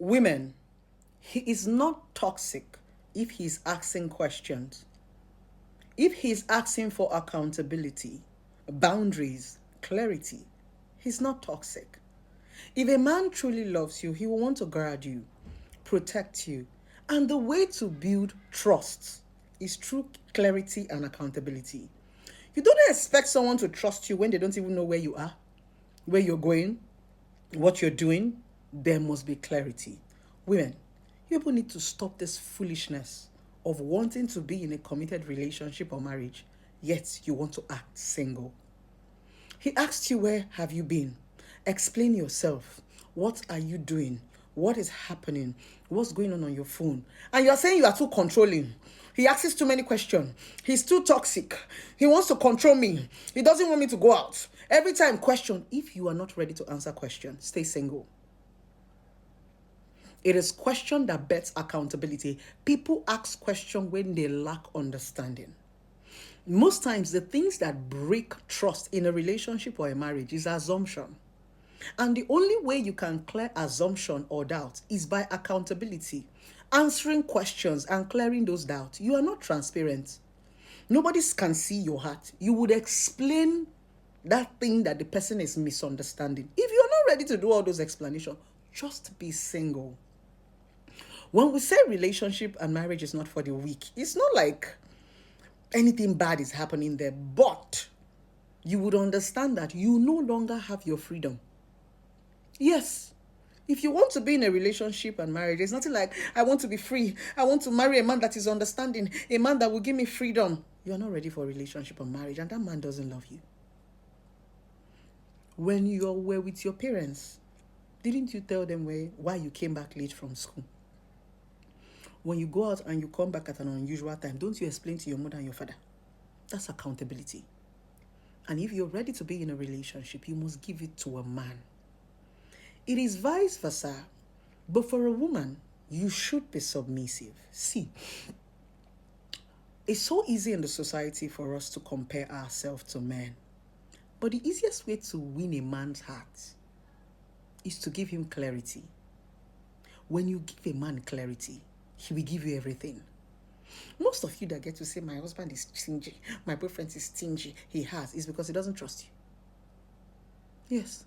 Women, he is not toxic if he's asking questions. If he's asking for accountability, boundaries, clarity, he's not toxic. If a man truly loves you, he will want to guard you, protect you. And the way to build trust is through clarity and accountability. You don't expect someone to trust you when they don't even know where you are, where you're going, what you're doing. There must be clarity. Women, you people need to stop this foolishness of wanting to be in a committed relationship or marriage, yet you want to act single. He asked you, where have you been? Explain yourself. What are you doing? What is happening? What's going on your phone? And you're saying you are too controlling. He asks too many questions. He's too toxic. He wants to control me. He doesn't want me to go out. Every time, question. If you are not ready to answer questions, stay single. It is question that bets accountability. People ask questions when they lack understanding. Most times, the things that break trust in a relationship or a marriage is assumption. And the only way you can clear assumption or doubt is by accountability, answering questions and clearing those doubts. You are not transparent. Nobody can see your heart. You would explain that thing that the person is misunderstanding. If you're not ready to do all those explanations, just be single. When we say relationship and marriage is not for the weak, it's not like anything bad is happening there, but you would understand that you no longer have your freedom. Yes, if you want to be in a relationship and marriage, it's nothing like, I want to be free. I want to marry a man that is understanding, a man that will give me freedom. You're not ready for a relationship or marriage, and that man doesn't love you. When you were with your parents, didn't you tell them why you came back late from school? When you go out and you come back at an unusual time, don't you explain to your mother and your father? That's accountability. And if you're ready to be in a relationship, you must give it to a man. It is vice versa. But for a woman, you should be submissive. See, it's so easy in the society for us to compare ourselves to men. But the easiest way to win a man's heart is to give him clarity. When you give a man clarity, he will give you everything. Most of you that get to say, my husband is stingy, my boyfriend is stingy, is because he doesn't trust you. Yes.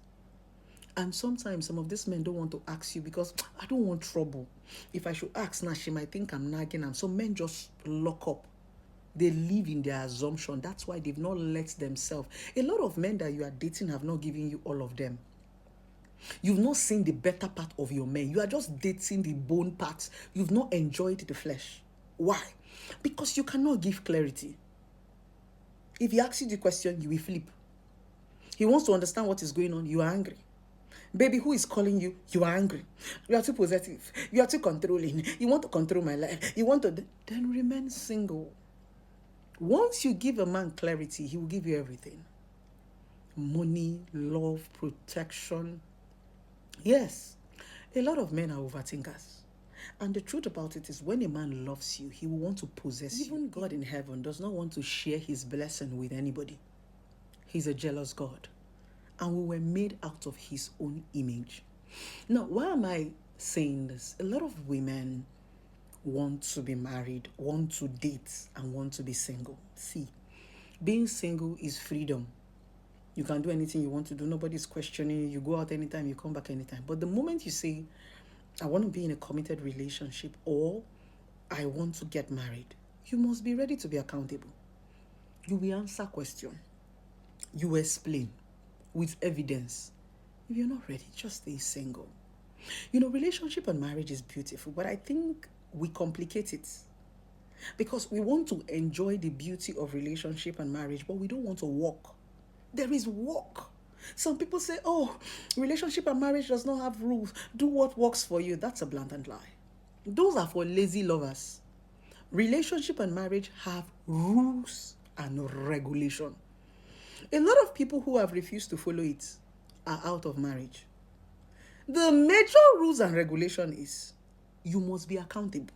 And sometimes some of these men don't want to ask you because I don't want trouble. If I should ask now, she might think I'm nagging. And some men just lock up. They live in their assumption. That's why they've not let themselves. A lot of men that you are dating have not given you all of them. You've not seen the better part of your men. You are just dating the bone parts. You've not enjoyed the flesh. Why? Because you cannot give clarity. If he asks you the question, you will flip. He wants to understand what is going on. You are angry. Baby, who is calling you? You are angry. You are too possessive. You are too controlling. You want to control my life. You want to... Then remain single. Once you give a man clarity, he will give you everything. Money, love, protection. Yes, a lot of men are overthinkers. And the truth about it is, when a man loves you, he will want to possess you. Even God in heaven does not want to share his blessing with anybody. He's a jealous God. And we were made out of his own image. Now, why am I saying this? A lot of women want to be married, want to date, and want to be single. See, being single is freedom. You can do anything you want to do. Nobody's questioning you. You go out anytime, you come back anytime. But the moment you say, I want to be in a committed relationship, or I want to get married, you must be ready to be accountable. You will answer questions. You will explain with evidence. If you're not ready, just stay single. Relationship and marriage is beautiful, but I think we complicate it because we want to enjoy the beauty of relationship and marriage, but we don't want to walk. There is work. Some people say, oh, relationship and marriage does not have rules. Do what works for you. That's a blatant lie. Those are for lazy lovers. Relationship and marriage have rules and regulation. A lot of people who have refused to follow it are out of marriage. The major rules and regulation is you must be accountable.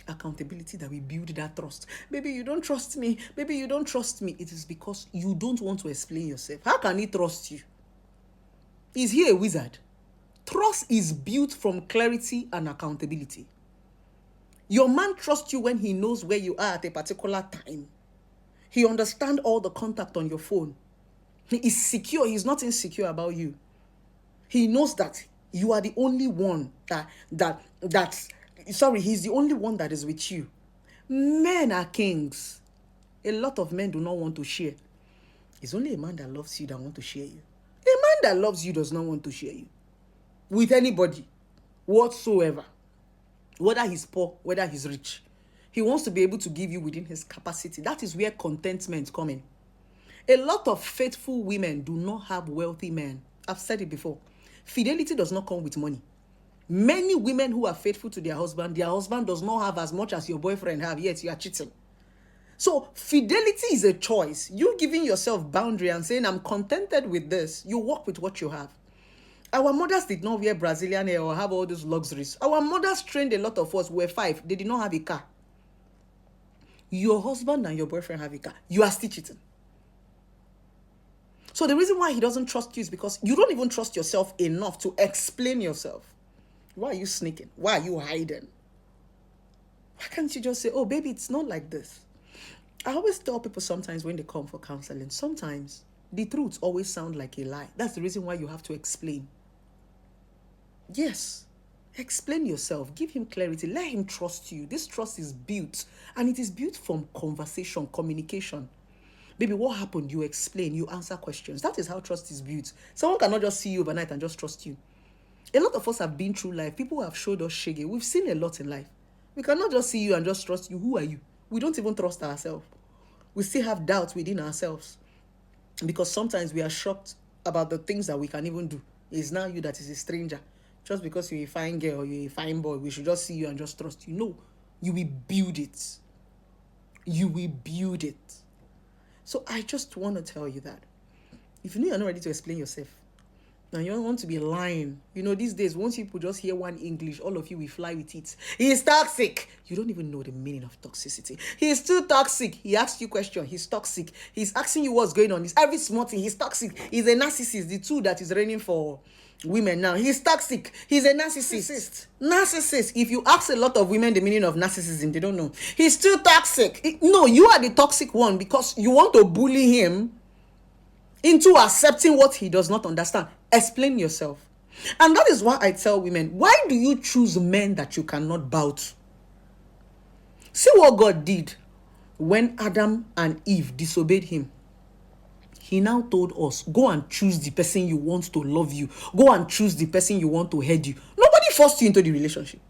Accountability that will build that trust. Maybe you don't trust me. Maybe you don't trust me. It is because you don't want to explain yourself. How can he trust you? Is he a wizard? Trust is built from clarity and accountability. Your man trusts you when he knows where you are at a particular time. He understands all the contact on your phone. He is secure. He's not insecure about you. He knows that you are the only one he's the only one that is with you. Men are kings. A lot of men do not want to share. It's only a man that loves you that wants to share you. A man that loves you does not want to share you with anybody whatsoever. Whether he's poor, whether he's rich. He wants to be able to give you within his capacity. That is where contentment comes in. A lot of faithful women do not have wealthy men. I've said it before. Fidelity does not come with money. Many women who are faithful to their husband does not have as much as your boyfriend have, yet you are cheating. So fidelity is a choice. You giving yourself boundary and saying, I'm contented with this. You work with what you have. Our mothers did not wear Brazilian hair or have all those luxuries. Our mothers trained a lot of us. We're 5. They did not have a car. Your husband and your boyfriend have a car. You are still cheating. So the reason why he doesn't trust you is because you don't even trust yourself enough to explain yourself. Why are you sneaking? Why are you hiding? Why can't you just say, oh, baby, it's not like this? I always tell people sometimes when they come for counseling, sometimes the truth always sounds like a lie. That's the reason why you have to explain. Yes, explain yourself. Give him clarity. Let him trust you. This trust is built, and it is built from conversation, communication. Baby, what happened? You explain, you answer questions. That is how trust is built. Someone cannot just see you overnight and just trust you. A lot of us have been through life. People have showed us shege. We've seen a lot in life. We cannot just see you and just trust you. Who are you? We don't even trust ourselves. We still have doubts within ourselves. Because sometimes we are shocked about the things that we can even do. It's now you that is a stranger. Just because you're a fine girl or you're a fine boy, we should just see you and just trust you. No, you will build it. You will build it. So I just want to tell you that if you know you're not ready to explain yourself, and you don't want to be lying, these days, once people just hear one English, all of you will fly with it. He is toxic. You don't even know the meaning of toxicity. He is too toxic. He asks you questions. He's toxic. He's asking you what's going on. It's every small thing. He's toxic. He's a narcissist. The two that is reigning for women now. He's toxic. He's a narcissist. Narcissist. If you ask a lot of women the meaning of narcissism, they don't know. He's too toxic. No, you are the toxic one because you want to bully him into accepting what he does not understand. Explain yourself. And that is why I tell women, why do you choose men that you cannot bow to? See what God did when Adam and Eve disobeyed him. He now told us, go and choose the person you want to love you. Go and choose the person you want to head you. Nobody forced you into the relationship.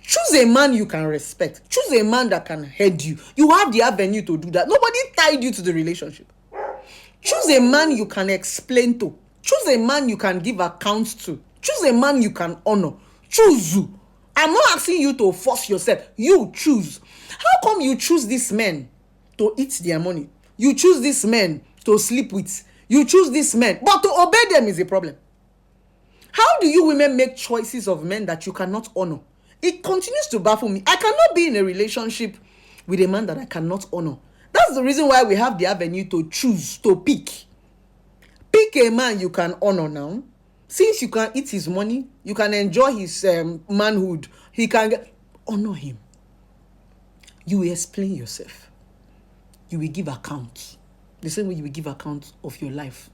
Choose a man you can respect. Choose a man that can head you. You have the avenue to do that. Nobody tied you to the relationship. Choose a man you can explain to. Choose a man you can give accounts to. Choose a man you can honor. Choose you. I'm not asking you to force yourself. You choose. How come you choose these men to eat their money? You choose these men to sleep with. You choose these men, but to obey them is a problem. How do you women make choices of men that you cannot honor? It continues to baffle me. I cannot be in a relationship with a man that I cannot honor. That's the reason why we have the avenue to choose, to pick. Pick a man you can honor now. Since you can eat his money, you can enjoy his manhood. Honor him. You will explain yourself. You will give account. The same way you will give account of your life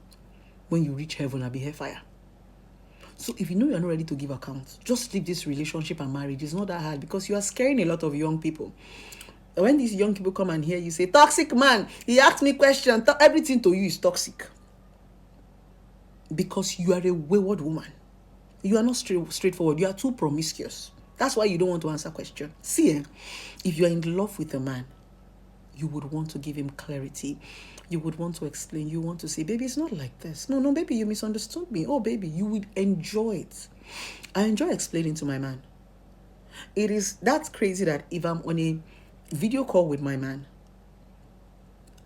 when you reach heaven and be hellfire. So if you know you're not ready to give account, just leave this relationship and marriage. It's not that hard because you are scaring a lot of young people. When these young people come and hear you say, toxic man, he asked me questions, everything to you is toxic. Because you are a wayward woman. You are not straightforward. You are too promiscuous. That's why you don't want to answer questions. See, if you are in love with a man, you would want to give him clarity. You would want to explain. You want to say, baby, it's not like this. No, baby, you misunderstood me. Oh, baby, you would enjoy it. I enjoy explaining to my man. That's crazy that if I'm on a video call with my man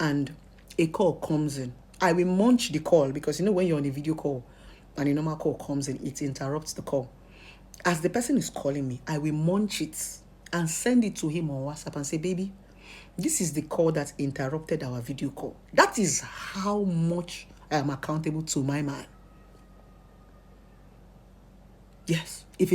and a call comes in, I will munch the call because when you're on a video call and a normal call comes in, it interrupts the call. As the person is calling me, I will munch it and send it to him on WhatsApp and say, baby, this is the call that interrupted our video call. That is how much I am accountable to my man. Yes, if it